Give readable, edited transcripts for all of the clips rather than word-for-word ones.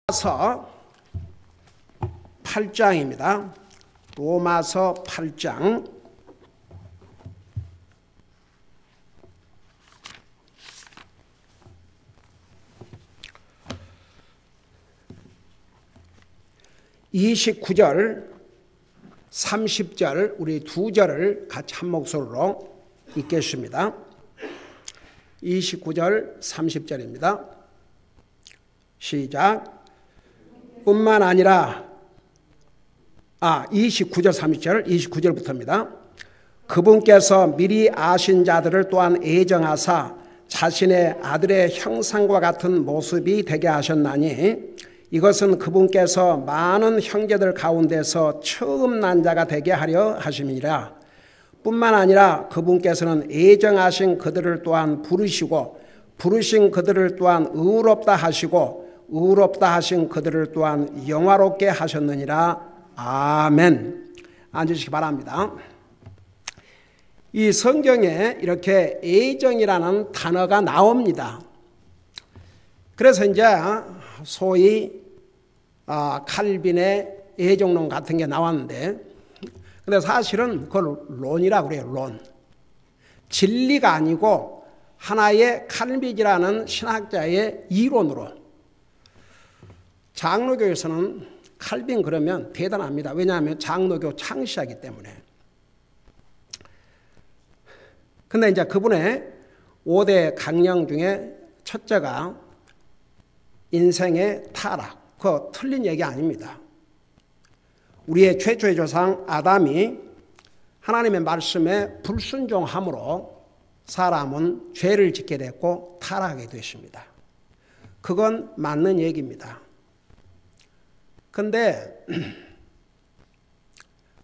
로마서 8장입니다. 로마서 8장 29절 30절 우리 두 절을 같이 한 목소리로 읽겠습니다. 29절 30절입니다. 시작. 뿐만 아니라 29절 30절 29절부터입니다. 그분께서 미리 아신 자들을 또한 애정하사 자신의 아들의 형상과 같은 모습이 되게 하셨나니 이것은 그분께서 많은 형제들 가운데서 처음 난 자가 되게 하려 하심이라. 뿐만 아니라 그분께서는 애정하신 그들을 또한 부르시고 부르신 그들을 또한 의롭다 하시고 의롭다 하신 그들을 또한 영화롭게 하셨느니라. 아멘. 앉으시기 바랍니다. 이 성경에 이렇게 애정이라는 단어가 나옵니다. 그래서 이제 소위 칼빈의 애정론 같은 게 나왔는데, 근데 사실은 그걸 론이라고 그래요. 론. 진리가 아니고 하나의 칼빈이라는 신학자의 이론으로. 장로교에서는 칼빈 그러면 대단합니다. 왜냐하면 장로교 창시하기 때문에. 근데 이제 그분의 5대 강령 중에 첫째가 인생의 타락. 그거 틀린 얘기 아닙니다. 우리의 최초의 조상 아담이 하나님의 말씀에 불순종함으로 사람은 죄를 짓게 됐고 타락하게 됐습니다. 그건 맞는 얘기입니다. 근데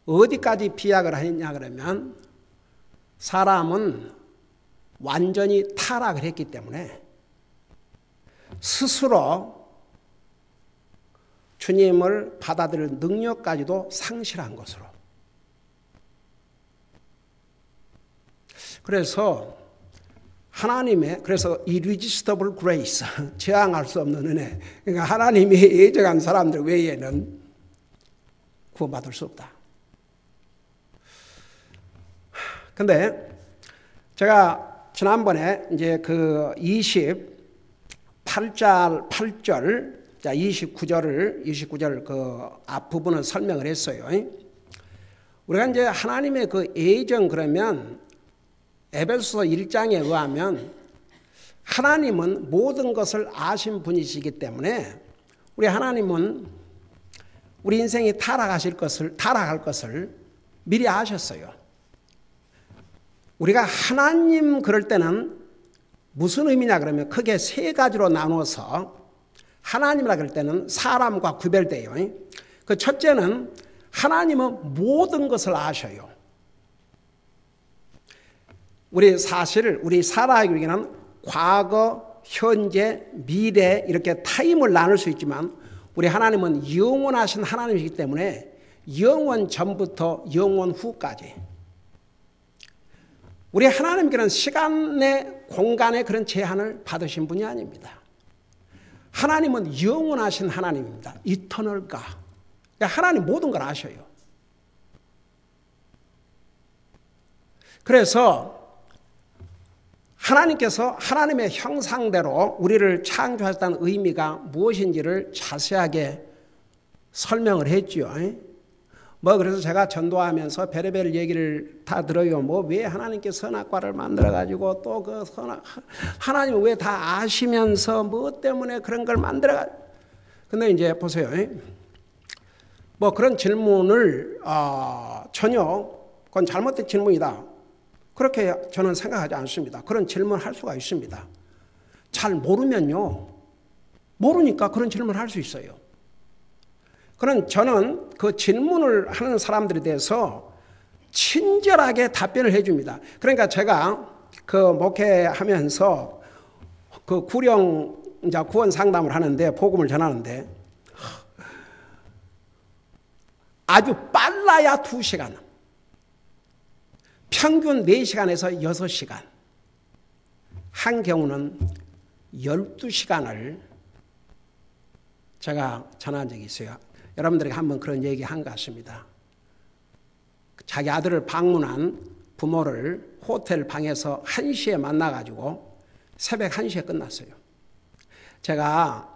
어디까지 비약을 하느냐 그러면 사람은 완전히 타락을 했기 때문에 스스로 주님을 받아들일 능력까지도 상실한 것으로. 그래서 그래서 irresistible grace, 저항할 수 없는 은혜. 그러니까 하나님이 예정한 사람들 외에는 구원받을 수 없다. 근데 제가 지난번에 이제 그 28절 29절 그 앞부분을 설명을 했어요. 우리가 이제 하나님의 그 애정 그러면 에베소서 1장에 의하면 하나님은 모든 것을 아신 분이시기 때문에 우리 하나님은 우리 인생이 타락할 것을 미리 아셨어요. 우리가 하나님 그럴 때는 무슨 의미냐 그러면 크게 세 가지로 나눠서 하나님이라 그럴 때는 사람과 구별돼요. 그 첫째는 하나님은 모든 것을 아셔요. 우리 살아가기에는 과거, 현재, 미래 이렇게 타임을 나눌 수 있지만 우리 하나님은 영원하신 하나님이기 때문에 영원 전부터 영원 후까지. 우리 하나님께는 시간의 공간의 그런 제한을 받으신 분이 아닙니다. 하나님은 영원하신 하나님입니다. Eternal God. 하나님 모든 걸 아셔요. 그래서 하나님께서 하나님의 형상대로 우리를 창조하셨다는 의미가 무엇인지를 자세하게 설명을 했죠. 그래서 제가 전도하면서 별의별 얘기를 다 들어요. 왜 하나님께 선악과를 만들어가지고 또 그 하나님 왜 다 아시면서 뭐 때문에 그런 걸 만들어가지고. 근데 이제 보세요. 그런 질문을 전혀 그건 잘못된 질문이다. 그렇게 저는 생각하지 않습니다. 그런 질문을 할 수가 있습니다. 잘 모르면요. 모르니까 그런 질문을 할 수 있어요. 그런 저는 그 질문을 하는 사람들에 대해서 친절하게 답변을 해줍니다. 그러니까 제가 그 목회하면서 그 구원 상담을 하는데 복음을 전하는데 아주 빨라야 2시간. 평균 4시간에서 6시간, 한 경우는 12시간을 제가 전한 적이 있어요. 여러분들에게 한번 그런 얘기 한 것 같습니다. 자기 아들을 방문한 부모를 호텔 방에서 1시에 만나가지고 새벽 1시에 끝났어요. 제가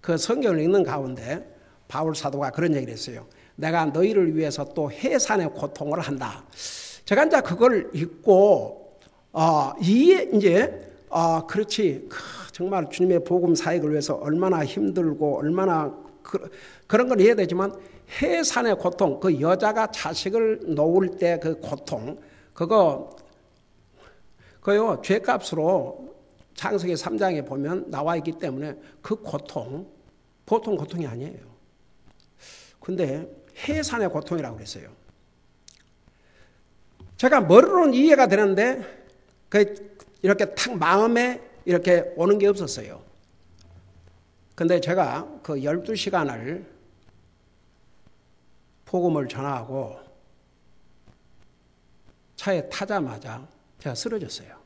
그 성경을 읽는 가운데 바울 사도가 그런 얘기를 했어요. 내가 너희를 위해서 또 해산의 고통을 한다. 제가 이제 그걸 읽고 그렇지 정말 주님의 복음 사역을 위해서 얼마나 힘들고 얼마나 그런 걸 이해해야 되지만 해산의 고통, 그 여자가 자식을 놓을 때 그 고통, 그거요 죄값으로 창세기 3장에 보면 나와 있기 때문에 그 고통 보통 고통이 아니에요. 근데 해산의 고통이라고 그랬어요. 제가 머리로는 이해가 되는데 이렇게 탁 마음에 이렇게 오는 게 없었어요. 근데 제가 그 12시간을 복음을 전하고 차에 타자마자 제가 쓰러졌어요.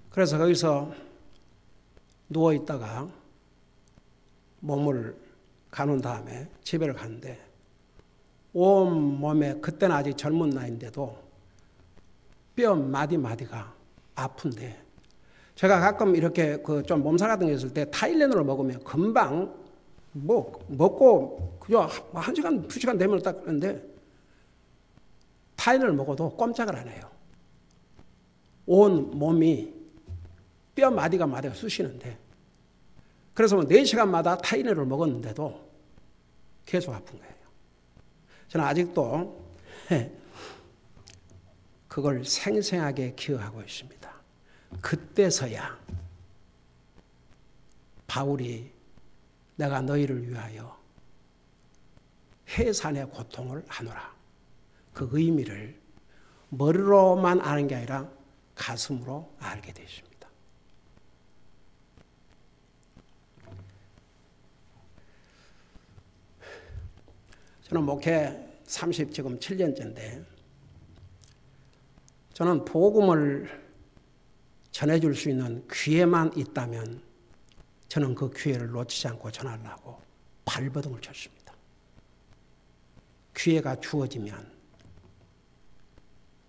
그래서 거기서 누워있다가 몸을 가눈 다음에 집에 갔는데 온 몸에 그때는 아직 젊은 나이인데도 뼈 마디마디가 아픈데 제가 가끔 이렇게 그 좀 몸살 같은 게 있을 때 타일레놀을 먹으면 금방 먹고 그저 1시간, 2시간 되면 딱 그런데 타일레놀을 먹어도 꼼짝을 안 해요. 온 몸이 뼈 마디가 쑤시는데 그래서 4시간마다 타일레놀을 먹었는데도 계속 아픈 거예요. 저는 아직도 그걸 생생하게 기억하고 있습니다. 그때서야 바울이 내가 너희를 위하여 해산의 고통을 하노라. 그 의미를 머리로만 아는 게 아니라 가슴으로 알게 되십니다. 저는 목회 지금 7년째인데 저는 복음을 전해줄 수 있는 기회만 있다면 저는 그 기회를 놓치지 않고 전하려고 발버둥을 쳤습니다. 기회가 주어지면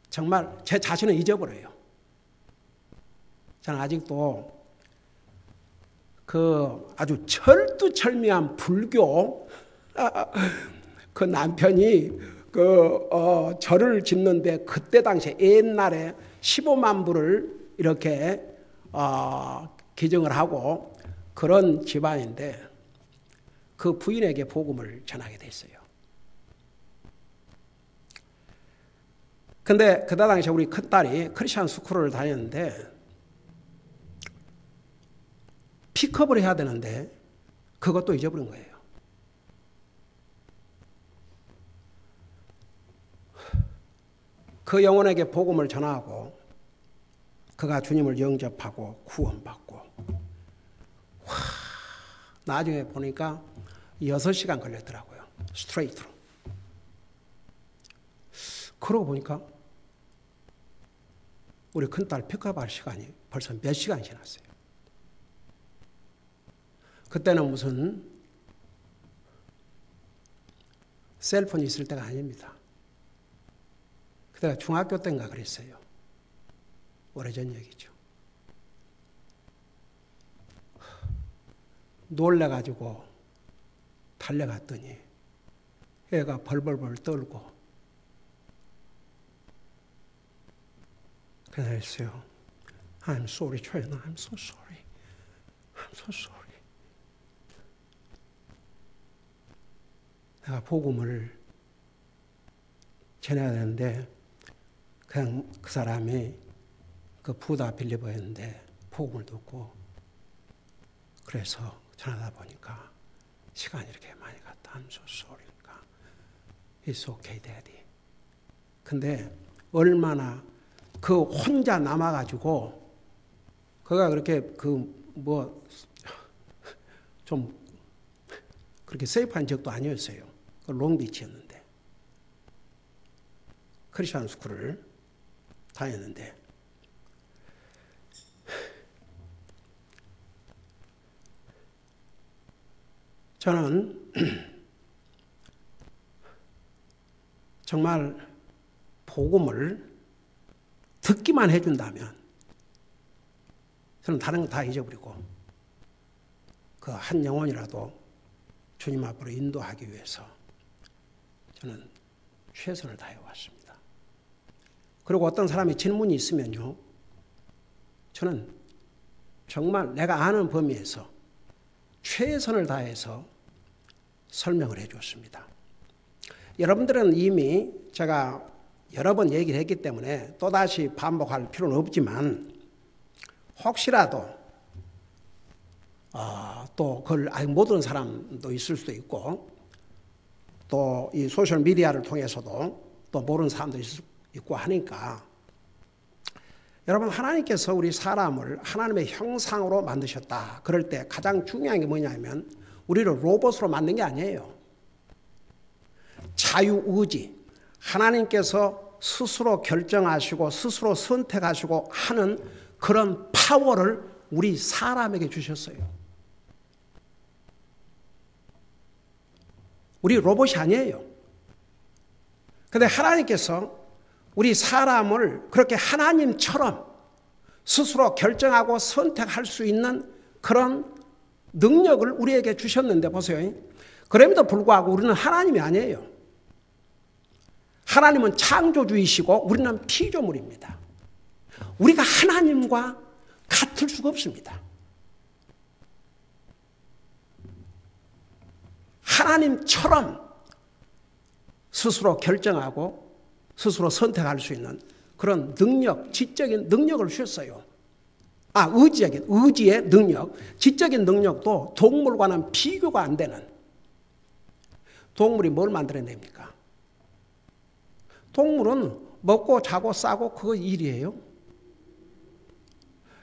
정말 제 자신을 잊어버려요. 저는 아직도 그 아주 철두철미한 불교 그 남편이 절을 짓는데 그때 당시에 옛날에 15만 불을 이렇게 기증을 하고 그런 집안인데 그 부인에게 복음을 전하게 됐어요. 근데 그때 당시에 우리 큰딸이 크리스천 스쿨을 다녔는데 픽업을 해야 되는데 그것도 잊어버린 거예요. 그 영혼에게 복음을 전하고 그가 주님을 영접하고 구원받고 나중에 보니까 6시간 걸렸더라고요. 스트레이트로. 그러고 보니까 우리 큰딸 픽업할 시간이 벌써 몇 시간이 지났어요. 그때는 무슨 셀폰이 있을 때가 아닙니다. 그때가 중학교 때인가 그랬어요. 오래전 얘기죠. 놀래가지고 달려갔더니 애가 벌벌벌 떨고 그랬어요. I'm sorry, China. I'm so sorry. I'm so sorry. 내가 복음을 전해야 되는데 그냥 그 사람이 그 부다 빌리버였는데 복음을 듣고 그래서 전하다 보니까 시간이 이렇게 많이 갔다. I'm so sorry. 그러니까 It's okay, Daddy. 근데 얼마나 그 혼자 남아가지고 그가 그렇게 좀 그렇게 세이프한 적도 아니었어요. 그 롱비치였는데 크리스천 스쿨을 다녔는데 저는 정말 복음을 듣기만 해준다면 저는 다른 거 다 잊어버리고 그 한 영혼이라도 주님 앞으로 인도하기 위해서 저는 최선을 다해왔습니다. 그리고 어떤 사람이 질문이 있으면요, 저는 정말 내가 아는 범위에서 최선을 다해서 설명을 해줬습니다. 여러분들은 이미 제가 여러 번 얘기를 했기 때문에 또다시 반복할 필요는 없지만 혹시라도 또 그걸 아직 못 들은 사람도 있을 수도 있고 또 이 소셜 미디어를 통해서도 또 모르는 사람도 있고 하니까 여러분, 하나님께서 우리 사람을 하나님의 형상으로 만드셨다. 그럴 때 가장 중요한 게 뭐냐면 우리를 로봇으로 만든 게 아니에요. 자유의지, 하나님께서 스스로 결정하시고 스스로 선택하시고 하는 그런 파워를 우리 사람에게 주셨어요. 우리 로봇이 아니에요. 그런데 하나님께서 우리 사람을 그렇게 하나님처럼 스스로 결정하고 선택할 수 있는 그런 능력을 우리에게 주셨는데 보세요. 그럼에도 불구하고 우리는 하나님이 아니에요. 하나님은 창조주이시고 우리는 피조물입니다. 우리가 하나님과 같을 수가 없습니다. 하나님처럼 스스로 결정하고 스스로 선택할 수 있는 그런 능력, 지적인 능력을 주셨어요. 의지의 능력, 지적인 능력도 동물과는 비교가 안 되는. 동물이 뭘 만들어냅니까? 동물은 먹고 자고 싸고 그거 일이에요.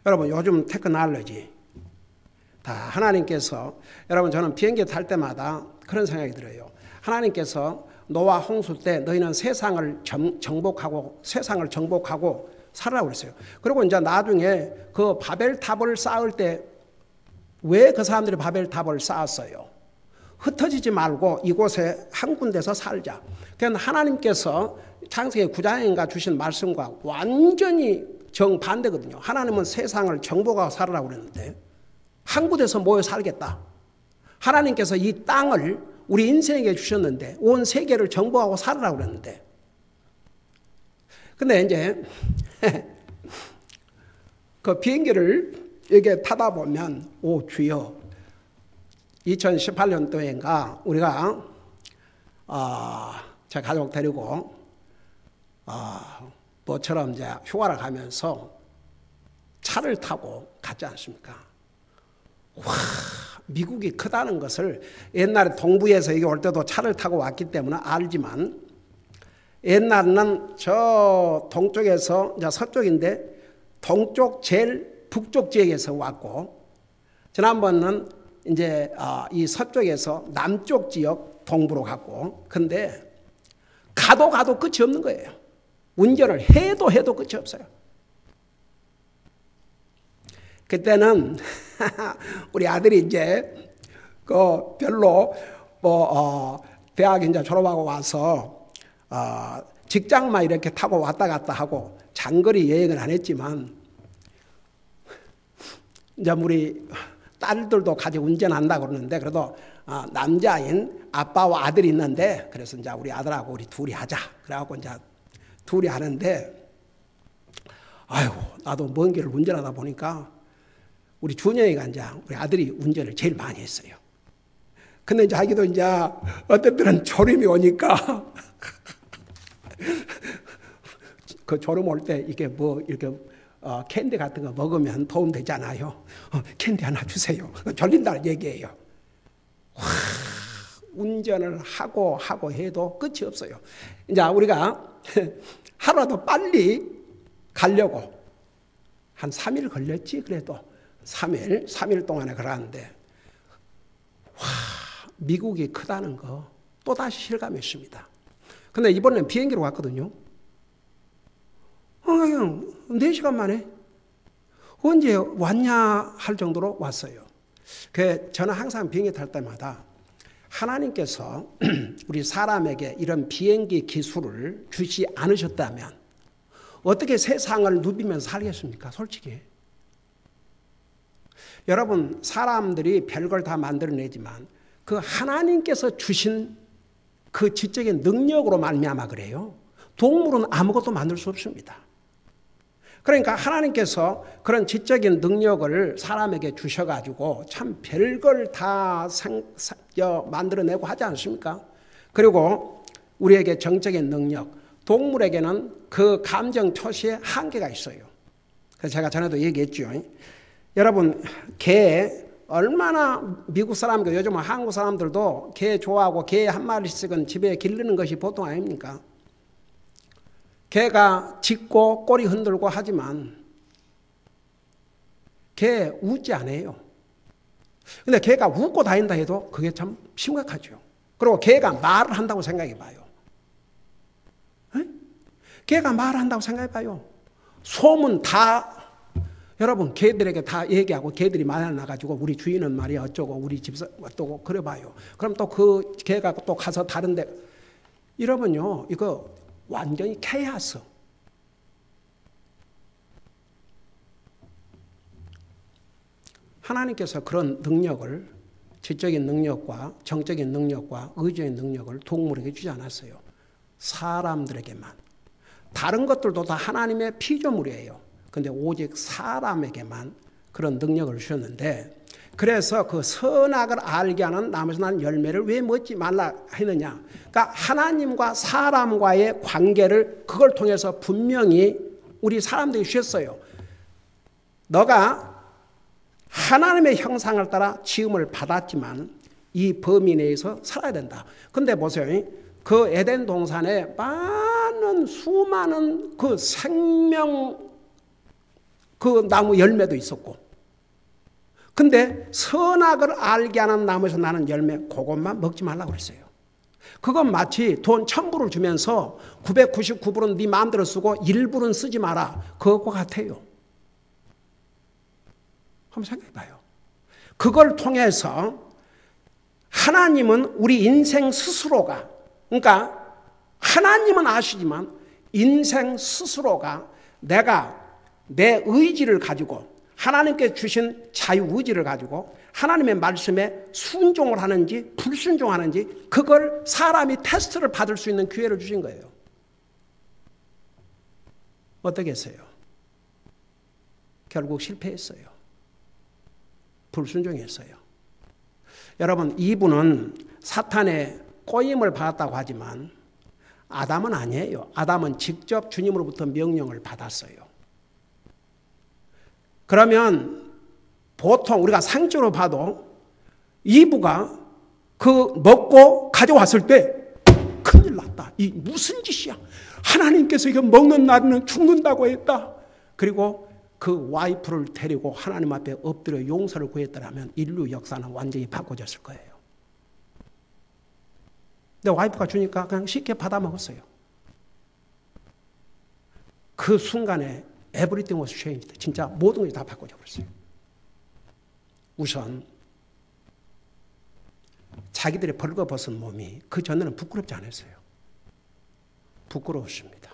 여러분, 요즘 테크놀로지 다 하나님께서, 여러분, 저는 비행기 탈 때마다 그런 생각이 들어요. 하나님께서 노아 홍수 때 너희는 세상을 정복하고 살아라고 그랬어요. 그리고 이제 나중에 그 바벨탑을 쌓을 때 왜 그 사람들이 바벨탑을 쌓았어요? 흩어지지 말고 이곳에 한 군데서 살자. 그러니까 하나님께서 창세기 9장인가 주신 말씀과 완전히 정반대거든요. 하나님은 세상을 정복하고 살아라고 그랬는데 한 곳에서 모여 살겠다. 하나님께서 이 땅을 우리 인생에게 주셨는데 온 세계를 정복하고 살아라고 그랬는데, 근데 이제 그 비행기를 이렇게 타다 보면 오 주여, 2018년도인가 우리가 제 가족 데리고 뭐처럼 이제 휴가를 가면서 차를 타고 갔지 않습니까? 와, 미국이 크다는 것을 옛날에 동부에서 여기 올 때도 차를 타고 왔기 때문에 알지만, 옛날에는 저 동쪽에서 이제 서쪽인데 동쪽 제일 북쪽 지역에서 왔고, 지난번은 이제 이 서쪽에서 남쪽 지역 동부로 갔고, 근데 가도 끝이 없는 거예요. 운전을 해도 끝이 없어요. 그때는 우리 아들이 이제 그 별로 대학 이제 졸업하고 와서 직장만 이렇게 타고 왔다 갔다 하고 장거리 여행은 안 했지만, 이제 우리 딸들도 같이 운전한다고 그러는데, 그래도 남자인 아빠와 아들이 있는데, 그래서 이제 우리 아들하고 우리 둘이 하자. 그래갖고 이제 둘이 하는데, 아이고, 나도 먼 길을 운전하다 보니까 우리 준영이가 이제 우리 아들이 운전을 제일 많이 했어요. 근데 자기도 이제 어떤 때는 졸음이 오니까 그 졸음 올 때 이게 뭐 이렇게 캔디 같은 거 먹으면 도움 되잖아요. 캔디 하나 주세요. 졸린다는 얘기예요. 와, 운전을 하고 해도 끝이 없어요. 이제 우리가 하루라도 빨리 가려고 한 3일 걸렸지. 그래도 3일 동안에 걸었는데, 와, 미국이 크다는 거 또다시 실감했습니다. 근데 이번엔 비행기로 갔거든요. 그냥 4시간 만에 언제 왔냐 할 정도로 왔어요. 저는 항상 비행기 탈 때마다 하나님께서 우리 사람에게 이런 비행기 기술을 주지 않으셨다면 어떻게 세상을 누비면서 살겠습니까? 솔직히. 여러분, 사람들이 별걸 다 만들어내지만 그 하나님께서 주신 그 지적인 능력으로 말미암아 그래요. 동물은 아무것도 만들 수 없습니다. 그러니까 하나님께서 그런 지적인 능력을 사람에게 주셔가지고 참 별걸 다 만들어내고 하지 않습니까? 그리고 우리에게 정적인 능력, 동물에게는 그 감정 표시에 한계가 있어요. 그래서 제가 전에도 얘기했죠. 여러분, 개 얼마나 미국 사람이고 요즘은 한국 사람들도 개 좋아하고 개 한 마리씩은 집에 기르는 것이 보통 아닙니까? 개가 짖고 꼬리 흔들고 하지만 개 웃지 않아요. 근데 개가 웃고 다닌다 해도 그게 참 심각하죠. 그리고 개가 말을 한다고 생각해 봐요. 에? 개가 말을 한다고 생각해 봐요. 소문 다 여러분 개들에게 다 얘기하고 개들이 말을 나가지고 우리 주인은 말이야 어쩌고 우리 집사 어쩌고 그래 봐요. 그럼 또 그 개가 또 가서 다른데 이러면요 이거 완전히 케이스. 하나님께서 그런 능력을 지적인 능력과 정적인 능력과 의적인 능력을 동물에게 주지 않았어요. 사람들에게만. 다른 것들도 다 하나님의 피조물이에요. 근데 오직 사람에게만 그런 능력을 주셨는데 그래서 그 선악을 알게 하는 나무에서 난 열매를 왜 먹지 말라 했느냐. 그러니까 하나님과 사람과의 관계를 그걸 통해서 분명히 우리 사람들이 주셨어요. 너가 하나님의 형상을 따라 지음을 받았지만 이 범위 내에서 살아야 된다. 근데 보세요. 그 에덴 동산에 많은 수많은 그 생명 그 나무 열매도 있었고 근데 선악을 알게 하는 나무에서 나는 열매 그것만 먹지 말라고 그랬어요. 그건 마치 돈 1000불을 주면서 999불은 네 마음대로 쓰고 1불은 쓰지 마라. 그것과 같아요. 한번 생각해 봐요. 그걸 통해서 하나님은 우리 인생 스스로가 그러니까 하나님은 아시지만 인생 스스로가 내가 내 의지를 가지고 하나님께 주신 자유의지를 가지고 하나님의 말씀에 순종을 하는지 불순종하는지 그걸 사람이 테스트를 받을 수 있는 기회를 주신 거예요. 어떻게 했어요? 결국 실패했어요. 불순종했어요. 여러분 이분은 사탄의 꼬임을 받았다고 하지만 아담은 아니에요. 아담은 직접 주님으로부터 명령을 받았어요. 그러면 보통 우리가 상적으로 봐도 이브가 그 먹고 가져왔을 때 큰일 났다. 이 무슨 짓이야. 하나님께서 이거 먹는 날에는 죽는다고 했다. 그리고 그 와이프를 데리고 하나님 앞에 엎드려 용서를 구했더라면 인류 역사는 완전히 바꿔졌을 거예요. 근데 와이프가 주니까 그냥 쉽게 받아먹었어요. 그 순간에 Everything was changed. 진짜 모든 것이 다 바꿔져 버렸어요. 우선 자기들의 벌거벗은 몸이 그 전에는 부끄럽지 않았어요. 부끄러웠습니다.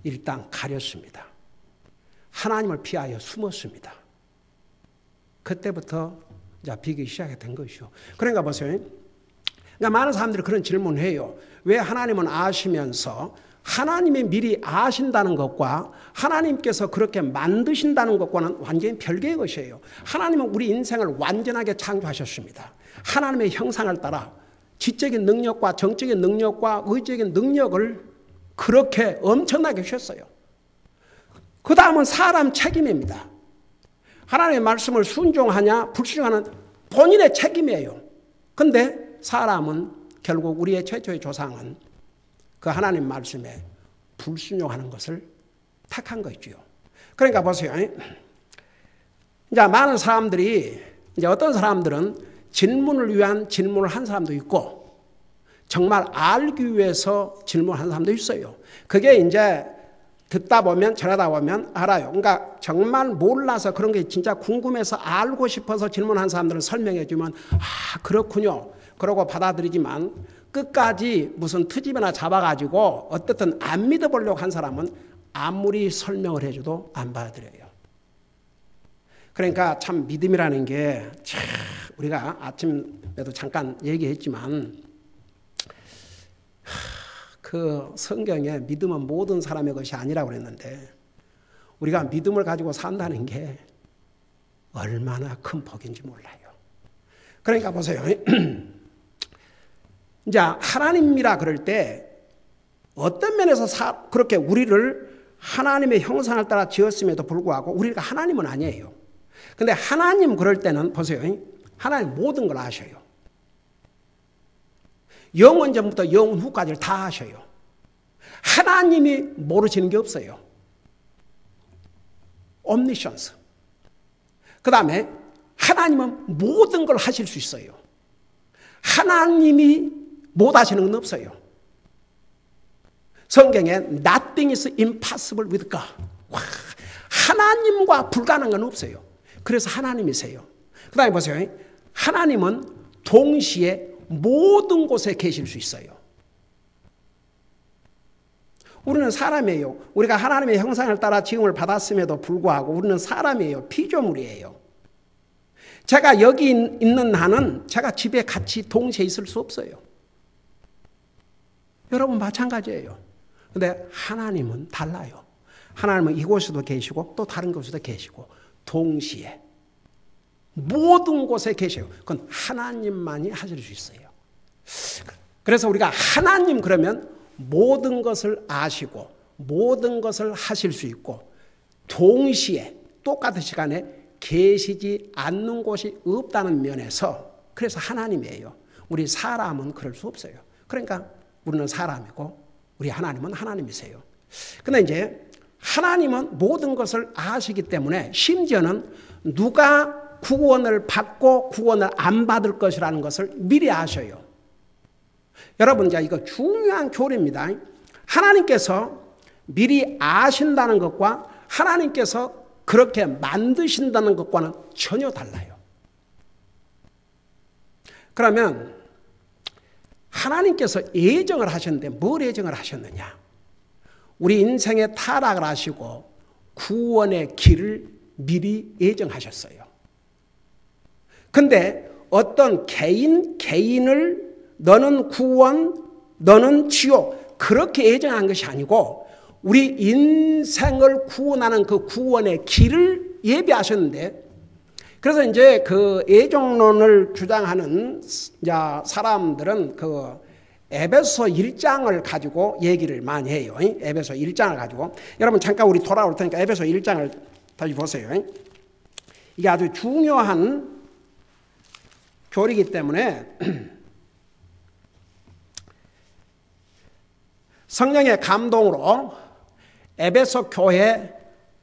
일단 가렸습니다. 하나님을 피하여 숨었습니다. 그때부터 이제 비기 시작된 것이죠. 그러니까 보세요. 그러니까 많은 사람들이 그런 질문을 해요. 왜 하나님은 아시면서 하나님이 미리 아신다는 것과 하나님께서 그렇게 만드신다는 것과는 완전히 별개의 것이에요. 하나님은 우리 인생을 완전하게 창조하셨습니다. 하나님의 형상을 따라 지적인 능력과 정적인 능력과 의적인 능력을 그렇게 엄청나게 주셨어요. 그 다음은 사람 책임입니다. 하나님의 말씀을 순종하냐 불순종하는 본인의 책임이에요. 근데 사람은 결국 우리의 최초의 조상은 그 하나님 말씀에 불순종하는 것을 택한 거죠. 그러니까 보세요. 이제 많은 사람들이 이제 어떤 사람들은 질문을 위한 질문을 한 사람도 있고 정말 알기 위해서 질문한 사람도 있어요. 그게 이제 듣다 보면 전하다 보면 알아요. 그러니까 정말 몰라서 그런 게 진짜 궁금해서 알고 싶어서 질문한 사람들은 설명해 주면 아 그렇군요. 그러고 받아들이지만 끝까지 무슨 트집이나 잡아가지고 어떻든 안 믿어보려고 한 사람은 아무리 설명을 해줘도 안 받아들여요. 그러니까 참 믿음이라는 게 참 우리가 아침에도 잠깐 얘기했지만 그 성경에 믿음은 모든 사람의 것이 아니라고 그랬는데 우리가 믿음을 가지고 산다는 게 얼마나 큰 복인지 몰라요. 그러니까 보세요. 이제 하나님이라 그럴 때 어떤 면에서 그렇게 우리를 하나님의 형상을 따라 지었음에도 불구하고 우리가 하나님은 아니에요. 근데 하나님 그럴 때는 보세요. 하나님 모든 걸 아셔요. 영원 전부터 영원 후까지를 다 아셔요. 하나님이 모르시는 게 없어요. omniscience. 그 다음에 하나님은 모든 걸 하실 수 있어요. 하나님이 못 하시는 건 없어요. 성경에 nothing is impossible with God. 와, 하나님과 불가능한 건 없어요. 그래서 하나님이세요. 그 다음에 보세요. 하나님은 동시에 모든 곳에 계실 수 있어요. 우리는 사람이에요. 우리가 하나님의 형상을 따라 지음을 받았음에도 불구하고 우리는 사람이에요. 피조물이에요. 제가 여기 있는 한은 제가 집에 같이 동시에 있을 수 없어요. 여러분 마찬가지예요. 그런데 하나님은 달라요. 하나님은 이곳에도 계시고 또 다른 곳에도 계시고 동시에 모든 곳에 계셔요. 그건 하나님만이 하실 수 있어요. 그래서 우리가 하나님 그러면 모든 것을 아시고 모든 것을 하실 수 있고 동시에 똑같은 시간에 계시지 않는 곳이 없다는 면에서 그래서 하나님이에요. 우리 사람은 그럴 수 없어요. 그러니까 우리는 사람이고 우리 하나님은 하나님이세요. 근데 이제 하나님은 모든 것을 아시기 때문에 심지어는 누가 구원을 받고 구원을 안 받을 것이라는 것을 미리 아셔요. 여러분, 이제 이거 중요한 교리입니다. 하나님께서 미리 아신다는 것과 하나님께서 그렇게 만드신다는 것과는 전혀 달라요. 그러면 하나님께서 예정을 하셨는데 뭘 예정을 하셨느냐? 우리 인생의 타락을 하시고 구원의 길을 미리 예정하셨어요. 근데 어떤 개인을 너는 구원, 너는 지옥 그렇게 예정한 것이 아니고 우리 인생을 구원하는 그 구원의 길을 예비하셨는데 그래서 이제 그 예정론을 주장하는 사람들은 그 에베소 1장을 가지고 얘기를 많이 해요. 에베소 1장을 가지고. 여러분 잠깐 우리 돌아올 테니까 에베소 1장을 다시 보세요. 이게 아주 중요한 교리이기 때문에 성령의 감동으로 에베소 교회에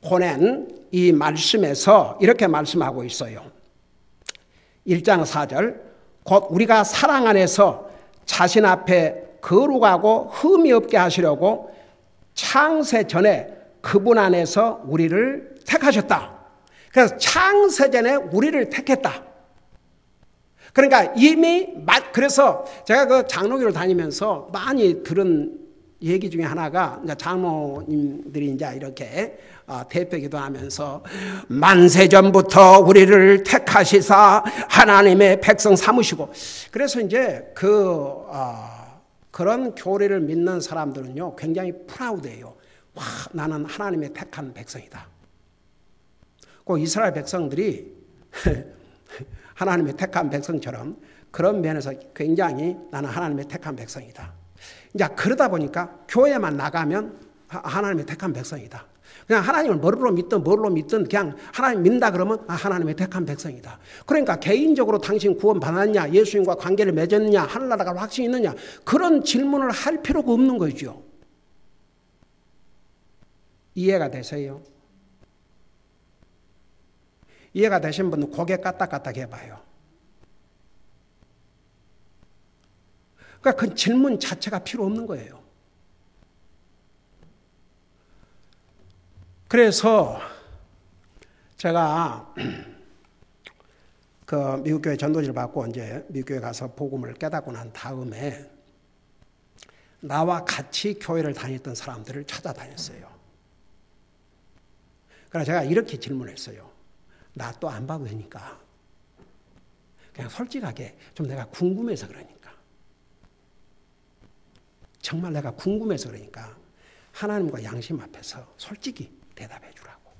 보낸 이 말씀에서 이렇게 말씀하고 있어요. 1장 4절 곧 우리가 사랑 안에서 자신 앞에 거룩하고 흠이 없게 하시려고 창세 전에 그분 안에서 우리를 택하셨다. 그래서 창세 전에 우리를 택했다. 그러니까 이미 그래서 제가 그 장로교를 다니면서 많이 들은 얘기 중에 하나가 이제 장로님들이 이제 이렇게 대표 기도하면서 만세 전부터 우리를 택하시사 하나님의 백성 삼으시고 그래서 이제 그런 교리를 믿는 사람들은요 굉장히 프라우드해요. 와, 나는 하나님의 택한 백성이다. 꼭 이스라엘 백성들이 하나님의 택한 백성처럼 그런 면에서 굉장히 나는 하나님의 택한 백성이다. 이제 그러다 보니까 교회만 나가면 하나님의 택한 백성이다. 그냥 하나님을 머리로 믿든 그냥 하나님 믿는다 그러면 하나님의 택한 백성이다. 그러니까 개인적으로 당신 구원 받았냐, 예수님과 관계를 맺었느냐, 하늘나라가 확신이 있느냐 그런 질문을 할 필요가 없는 거죠. 이해가 되세요? 이해가 되신 분은 고개 까딱까딱 해봐요. 그러니까 그 질문 자체가 필요 없는 거예요. 그래서 제가 그 미국 교회 전도지를 받고 이제 미국 교회 가서 복음을 깨닫고 난 다음에 나와 같이 교회를 다녔던 사람들을 찾아다녔어요. 그래서 제가 이렇게 질문했어요. 나 또 안 봐도 되니까. 그냥 솔직하게 좀 내가 궁금해서 그러니까. 정말 내가 궁금해서 그러니까 하나님과 양심 앞에서 솔직히 대답해 주라고.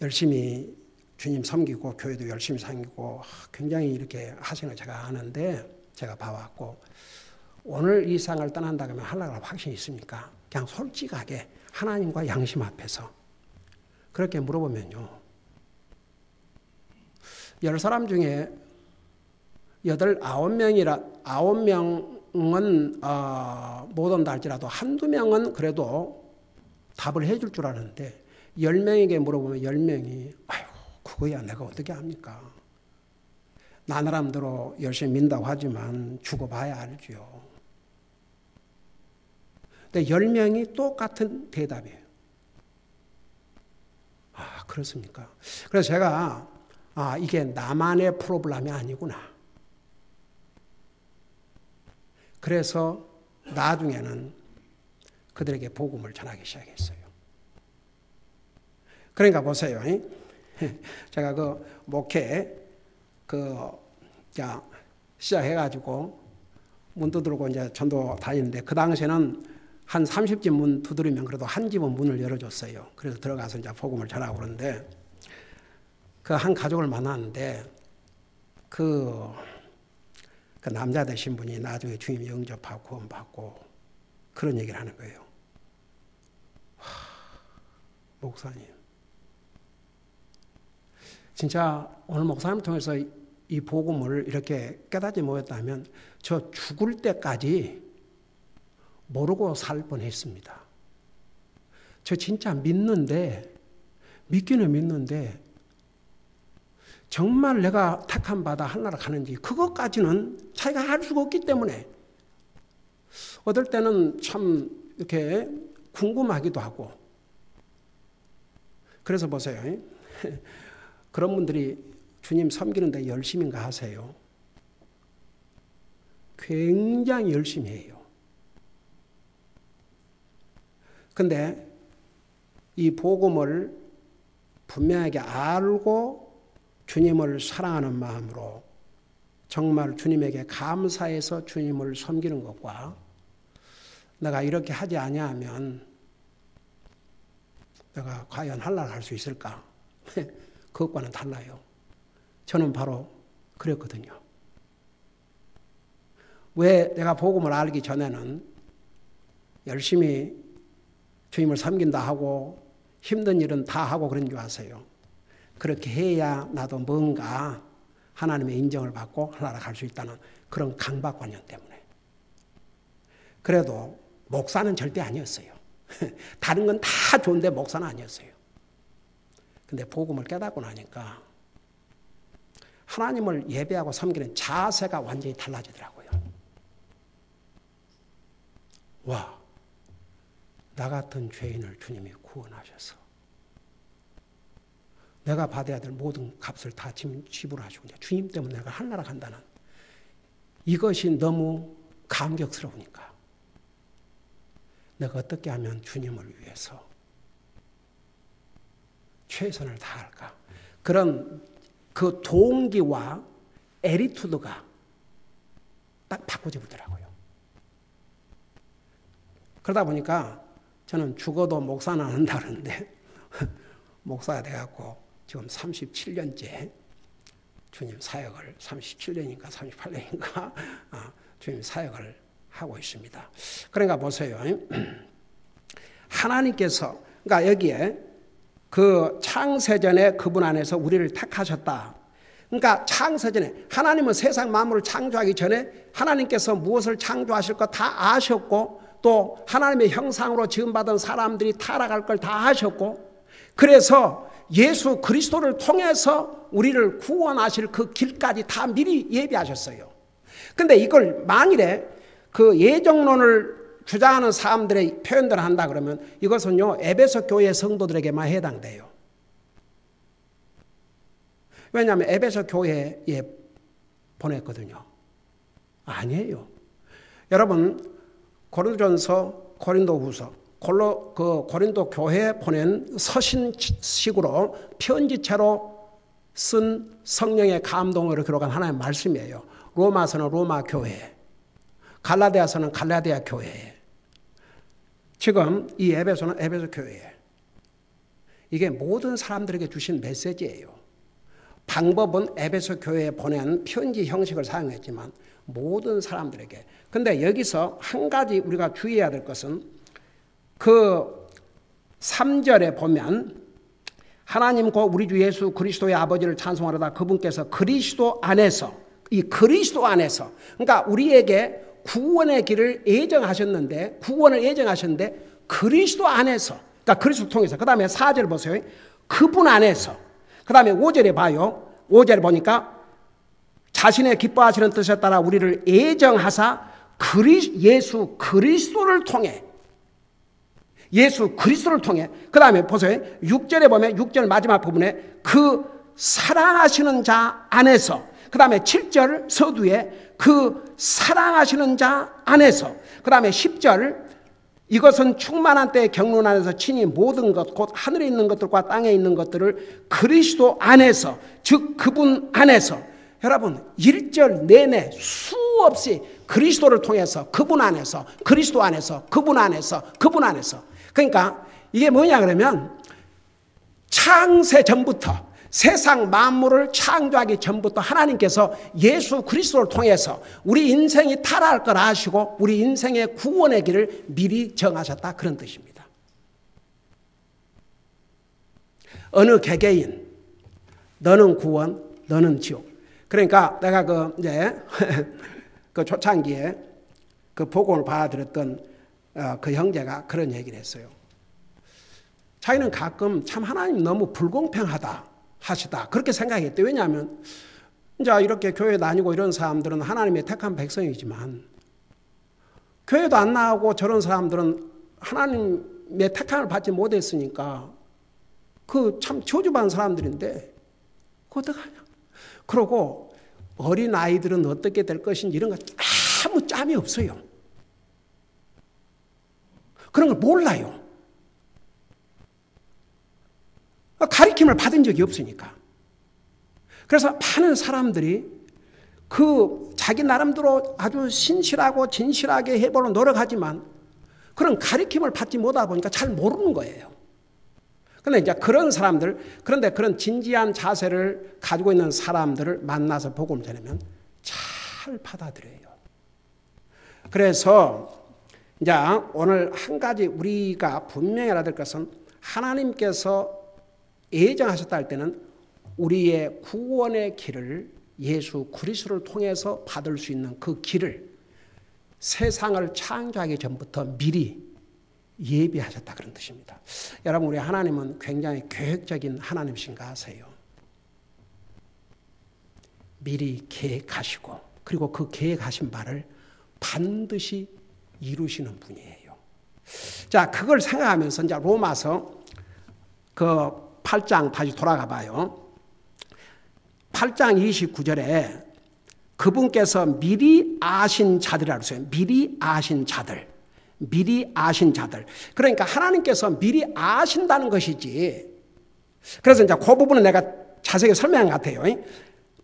열심히 주님 섬기고 교회도 열심히 섬기고 굉장히 이렇게 하시는 걸 제가 아는데 제가 봐왔고 오늘 이 세상을 떠난다 그러면 하려고 확신이 있습니까? 그냥 솔직하게 하나님과 양심 앞에서 그렇게 물어보면요. 10사람 중에 9명은 못 온다 할지라도 한두 명은 그래도 답을 해줄 줄 아는데 10명에게 물어보면 10명이 아유 그거야 내가 어떻게 합니까? 나 나름대로 열심히 민다고 하지만 죽어봐야 알죠. 근데 10명이 똑같은 대답이에요. 아 그렇습니까? 그래서 제가 이게 나만의 프로블럼이 아니구나. 그래서 나중에는 그들에게 복음을 전하기 시작했어요. 그러니까 보세요. 제가 그 목회 시작해가지고 문 두드리고 이제 전도 다니는데 그 당시에는 한 30집 문 두드리면 그래도 한 집은 문을 열어줬어요. 그래서 들어가서 이제 복음을 전하고 그러는데 그 한 가족을 만났는데 그 남자 되신 분이 나중에 주님 영접하고 구원받고 그런 얘기를 하는 거예요. 목사님. 진짜 오늘 목사님 통해서 이 복음을 이렇게 깨닫지 못했다면 저 죽을 때까지 모르고 살 뻔했습니다. 저 진짜 믿기는 믿는데 정말 내가 택함 받아 하나로 가는지 그것까지는 자기가 알 수가 없기 때문에 어떨 때는 참 이렇게 궁금하기도 하고 그래서 보세요. 그런 분들이 주님 섬기는데 열심인가 하세요. 굉장히 열심히 해요. 근데 이 복음을 분명하게 알고 주님을 사랑하는 마음으로 정말 주님에게 감사해서 주님을 섬기는 것과 내가 이렇게 하지 아니하면 내가 과연 하려고 할 수 있을까? 그것과는 달라요. 저는 바로 그랬거든요. 왜 내가 복음을 알기 전에는 열심히 주님을 섬긴다 하고 힘든 일은 다 하고 그런 줄 아세요. 그렇게 해야 나도 뭔가 하나님의 인정을 받고 하나로 갈 수 있다는 그런 강박관념 때문에. 그래도 목사는 절대 아니었어요. 다른 건 다 좋은데 목사는 아니었어요. 근데 복음을 깨닫고 나니까 하나님을 예배하고 섬기는 자세가 완전히 달라지더라고요. 와, 나 같은 죄인을 주님이 구원하셔서 내가 받아야 될 모든 값을 다 지불하시고 주님 때문에 내가 하늘나라 간다는 이것이 너무 감격스러우니까 내가 어떻게 하면 주님을 위해서 최선을 다할까? 그런 그 동기와 애리투드가 딱 바꿔지더라고요. 그러다 보니까 저는 죽어도 목사는 안 한다 그러는데 목사가 돼갖고 지금 37년째 주님 사역을 37년인가 38년인가 주님 사역을 하고 있습니다. 그러니까 보세요. 하나님께서 그러니까 여기에 그 창세전에 그분 안에서 우리를 택하셨다. 그러니까 창세전에 하나님은 세상 만물을 창조하기 전에 하나님께서 무엇을 창조하실 것 다 아셨고 또 하나님의 형상으로 지음받은 사람들이 타락할 걸 다 아셨고 그래서 예수 그리스도를 통해서 우리를 구원하실 그 길까지 다 미리 예비하셨어요. 근데 이걸 만일에 그 예정론을 주장하는 사람들의 표현들을 한다 그러면 이것은요, 에베소 교회 성도들에게만 해당돼요. 왜냐하면 에베소 교회에 보냈거든요. 아니에요. 여러분, 고린도전서, 고린도후서, 고린도 교회에 보낸 서신식으로 편지체로 쓴 성령의 감동으로 기록한 하나님의 말씀이에요. 로마서는 로마 교회, 갈라디아서는 갈라디아 교회, 지금 이 에베소는 에베소 교회. 이게 모든 사람들에게 주신 메시지예요. 방법은 에베소 교회에 보낸 편지 형식을 사용했지만 모든 사람들에게. 근데 여기서 한 가지 우리가 주의해야 될 것은 그 3절에 보면 하나님 곧 우리 주 예수 그리스도의 아버지를 찬송하려다 그분께서 그리스도 안에서, 이 그리스도 안에서, 그러니까 우리에게 구원의 길을 예정하셨는데, 구원을 예정하셨는데 그리스도 안에서, 그러니까 그리스도 통해서. 그 다음에 4절 보세요. 그분 안에서. 그 다음에 5절에 봐요. 5절에 보니까 자신의 기뻐하시는 뜻에 따라 우리를 예정하사 예수 그리스도를 통해, 예수 그리스도를 통해. 그 다음에 보세요. 6절에 보면 6절 마지막 부분에 그 사랑하시는 자 안에서. 그 다음에 7절 서두에 그 사랑하시는 자 안에서. 그 다음에 10절 이것은 충만한 때의 경륜 안에서 친히 모든 것, 곧 하늘에 있는 것들과 땅에 있는 것들을 그리스도 안에서, 즉 그분 안에서. 여러분 1절 내내 수없이 그리스도를 통해서, 그분 안에서, 그리스도 안에서, 그분 안에서, 그분 안에서. 그러니까 이게 뭐냐 그러면 창세 전부터, 세상 만물을 창조하기 전부터 하나님께서 예수 그리스도를 통해서 우리 인생이 타락할 걸 아시고 우리 인생의 구원의 길을 미리 정하셨다, 그런 뜻입니다. 어느 개개인, 너는 구원, 너는 지옥. 그러니까 내가 그 초창기에 그 복음을 받아들였던 그 형제가 그런 얘기를 했어요. 자기는 가끔 참 하나님 너무 불공평하다 하시다, 그렇게 생각했대요. 왜냐하면 이제 이렇게 교회 다니고 이런 사람들은 하나님의 택한 백성이지만 교회도 안 나가고 저런 사람들은 하나님의 택함을 받지 못했으니까 그 참 저주받은 사람들인데 그거 어떡하냐. 그러고 어린 아이들은 어떻게 될 것인지 이런 거 아무 짬이 없어요. 그런 걸 몰라요. 가르침을 받은 적이 없으니까. 그래서 많은 사람들이 그 자기 나름대로 아주 신실하고 진실하게 해보려고 노력하지만 그런 가르침을 받지 못하다 보니까 잘 모르는 거예요. 그런데 이제 그런 사람들, 그런데 그런 진지한 자세를 가지고 있는 사람들을 만나서 복음을 전하면 잘 받아들여요. 그래서 이제 오늘 한 가지 우리가 분명히 알아야 될 것은 하나님께서 예정하셨다 할 때는 우리의 구원의 길을 예수 그리스도를 통해서 받을 수 있는 그 길을 세상을 창조하기 전부터 미리 예비하셨다, 그런 뜻입니다. 여러분, 우리 하나님은 굉장히 계획적인 하나님이신가 아세요? 미리 계획하시고 그리고 그 계획하신 바를 반드시 이루시는 분이에요. 자, 그걸 생각하면서 이제 로마서 그 8장 다시 돌아가 봐요. 8장 29절에 그분께서 미리 아신 자들이라고 했어요. 미리 아신 자들. 미리 아신 자들. 그러니까 하나님께서 미리 아신다는 것이지. 그래서 이제 그 부분은 내가 자세히 설명한 것 같아요.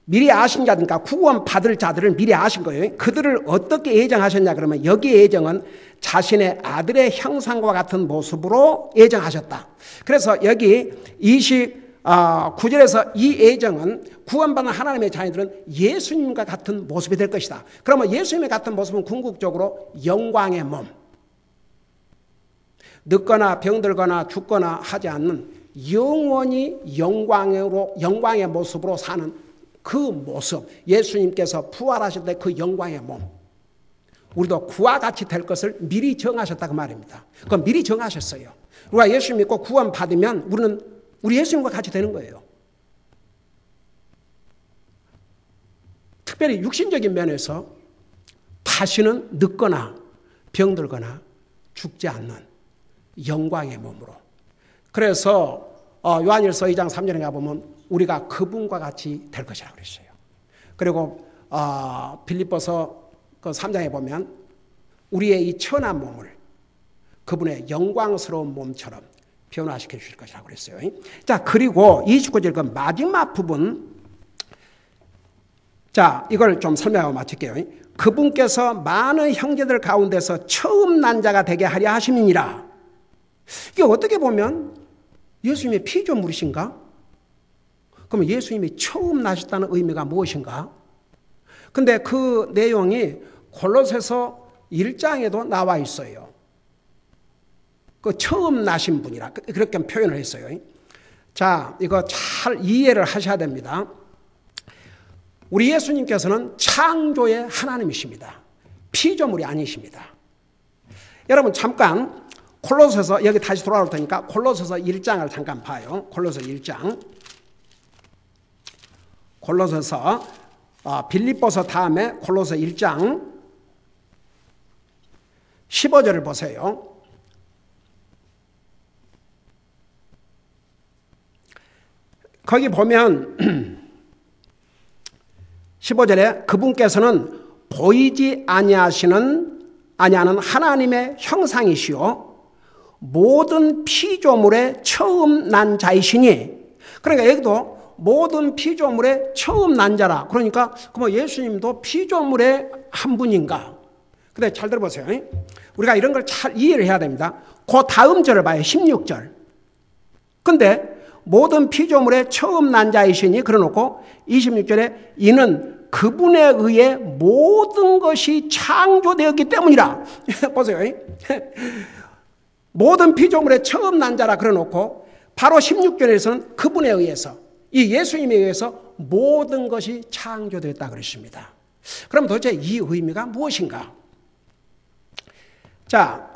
미리 아신 자니까 구원 받을 자들을 미리 아신 거예요. 그들을 어떻게 예정하셨냐 그러면 여기에 예정은 자신의 아들의 형상과 같은 모습으로 예정하셨다. 그래서 여기 29절에서 이 예정은 구원받는 하나님의 자녀들은 예수님과 같은 모습이 될 것이다. 그러면 예수님의 같은 모습은 궁극적으로 영광의 몸, 늙거나 병들거나 죽거나 하지 않는 영원히 영광의 모습으로 사는 그 모습, 예수님께서 부활하실 때 그 영광의 몸, 우리도 그와 같이 될 것을 미리 정하셨다, 그 말입니다. 그건 미리 정하셨어요. 우리가 예수 믿고 구원 받으면 우리는 우리 예수님과 같이 되는 거예요. 특별히 육신적인 면에서 다시는 늙거나 병들거나 죽지 않는 영광의 몸으로. 그래서 요한일서 2장 3절에 가보면 우리가 그분과 같이 될 것이라고 그랬어요. 그리고 빌립보서 그 3장에 보면 우리의 이 천한 몸을 그분의 영광스러운 몸처럼 변화시켜 주실 것이라고 그랬어요. 자, 그리고 29절 그 마지막 부분, 자, 이걸 좀 설명하고 마칠게요. 그분께서 많은 형제들 가운데서 처음 난 자가 되게 하려 하심이니라. 이게 어떻게 보면 예수님의 피조물이신가? 그러면 예수님이 처음 나셨다는 의미가 무엇인가? 근데 그 내용이 골로새서 1장에도 나와 있어요. 그 처음 나신 분이라 그렇게 표현을 했어요. 자, 이거 잘 이해를 하셔야 됩니다. 우리 예수님께서는 창조의 하나님이십니다. 피조물이 아니십니다. 여러분 잠깐 골로새서, 여기 다시 돌아올 테니까 골로새서 1장을 잠깐 봐요. 골로새 1장. 골로새서, 빌립보서 다음에 골로새 1장 15절을 보세요. 거기 보면 15절에 그분께서는 보이지 아니하는 하나님의 형상이시요 모든 피조물의 처음 난 자이시니, 그러니까 여기도 모든 피조물의 처음 난 자라. 그러니까 그럼 예수님도 피조물의 한 분인가? 근데 잘 들어보세요. 우리가 이런 걸 잘 이해를 해야 됩니다. 그 다음 절을 봐요. 16절. 근데 모든 피조물의 처음 난 자이시니 그러놓고 26절에 이는 그분에 의해 모든 것이 창조되었기 때문이라. 보세요. 모든 피조물의 처음 난 자라 그러놓고 바로 16절에서는 그분에 의해서, 이 예수님에 의해서 모든 것이 창조되었다 그랬습니다. 그럼 도대체 이 의미가 무엇인가? 자,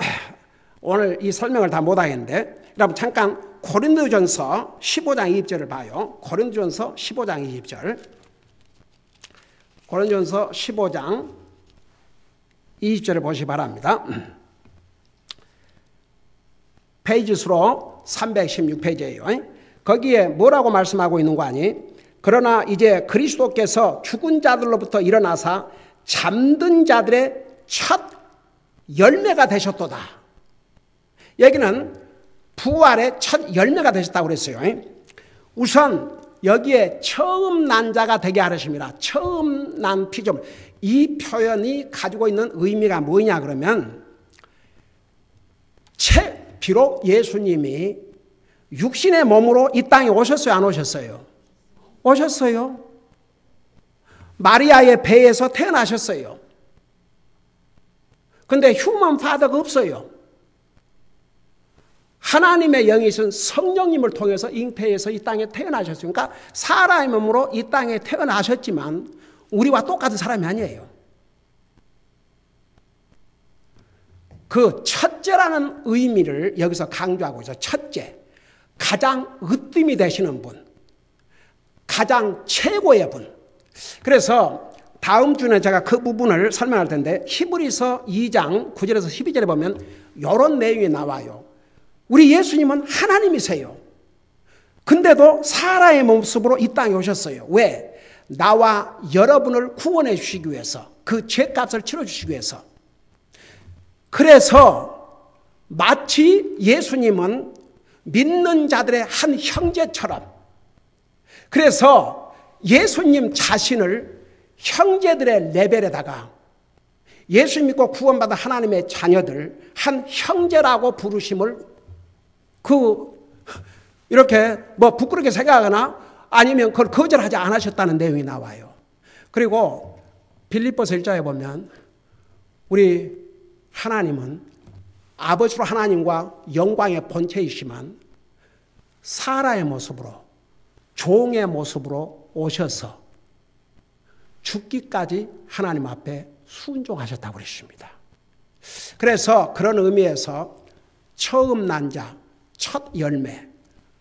오늘 이 설명을 다 못하겠는데 여러분 잠깐 고린도전서 15장 20절을 봐요. 고린도전서 15장 20절. 고린도전서 15장 20절을 보시기 바랍니다. 페이지 수로 316페이지예요. 거기에 뭐라고 말씀하고 있는 거 아니? 그러나 이제 그리스도께서 죽은 자들로부터 일어나사 잠든 자들의 첫 열매가 되셨도다. 여기는 부활의 첫 열매가 되셨다고 그랬어요. 우선 여기에 처음 난 자가 되게 하셨습니다. 처음 난 피조물. 이 표현이 가지고 있는 의미가 뭐냐 그러면, 비록 예수님이 육신의 몸으로 이 땅에 오셨어요, 안 오셨어요? 오셨어요. 마리아의 배에서 태어나셨어요. 근데 휴먼 파더가 없어요. 하나님의 영이신 성령님을 통해서 잉태해서 이 땅에 태어나셨어요. 그러니까 사람의 몸으로 이 땅에 태어나셨지만 우리와 똑같은 사람이 아니에요. 그 첫째라는 의미를 여기서 강조하고 있어요. 첫째, 가장 으뜸이 되시는 분, 가장 최고의 분. 그래서 다음 주에 제가 그 부분을 설명할 텐데 히브리서 2장 9절에서 12절에 보면 이런 내용이 나와요. 우리 예수님은 하나님이세요. 근데도 사람의 모습으로 이 땅에 오셨어요. 왜? 나와 여러분을 구원해 주시기 위해서, 그 죄값을 치러주시기 위해서. 그래서 마치 예수님은 믿는 자들의 한 형제처럼, 그래서 예수님 자신을 형제들의 레벨에다가 예수 믿고 구원받은 하나님의 자녀들 한 형제라고 부르심을 이렇게 부끄럽게 생각하거나 아니면 그걸 거절하지 않으셨다는 내용이 나와요. 그리고 빌립보서 1장에 보면 우리 하나님은 아버지로 하나님과 영광의 본체이시만 사라의 모습으로, 종의 모습으로 오셔서 죽기까지 하나님 앞에 순종하셨다고 그랬습니다. 그래서 그런 의미에서 처음 난 자, 첫 열매,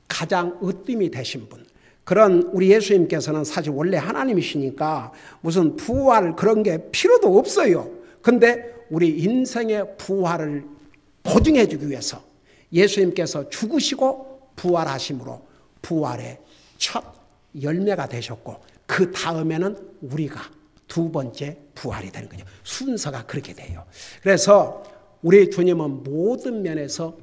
가장 으뜸이 되신 분, 그런 우리 예수님께서는 사실 원래 하나님이시니까 무슨 부활 그런 게 필요도 없어요. 근데 우리 인생의 부활을 보증해 주기 위해서 예수님께서 죽으시고 부활하심으로 부활의 첫 열매가 되셨고 그 다음에는 우리가 두 번째 부활이 되는 거죠. 순서가 그렇게 돼요. 그래서 우리 주님은 모든 면에서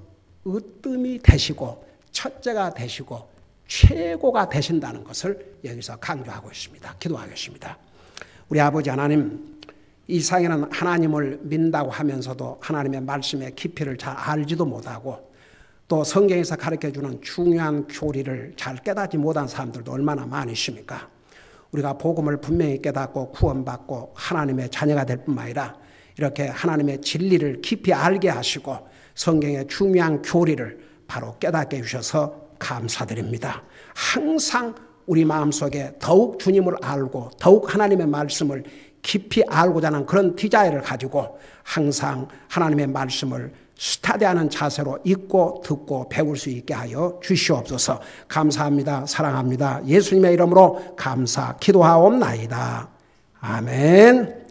으뜸이 되시고 첫째가 되시고 최고가 되신다는 것을 여기서 강조하고 있습니다. 기도하겠습니다. 우리 아버지 하나님, 이 세상에는 하나님을 믿는다고 하면서도 하나님의 말씀의 깊이를 잘 알지도 못하고 또 성경에서 가르쳐주는 중요한 교리를 잘 깨닫지 못한 사람들도 얼마나 많으십니까? 우리가 복음을 분명히 깨닫고 구원받고 하나님의 자녀가 될 뿐만 아니라 이렇게 하나님의 진리를 깊이 알게 하시고 성경의 중요한 교리를 바로 깨닫게 해주셔서 감사드립니다. 항상 우리 마음속에 더욱 주님을 알고 더욱 하나님의 말씀을 깊이 알고자 하는 그런 디자인을 가지고 항상 하나님의 말씀을 스타디하는 자세로 읽고 듣고 배울 수 있게 하여 주시옵소서. 감사합니다. 사랑합니다. 예수님의 이름으로 감사 기도하옵나이다. 아멘.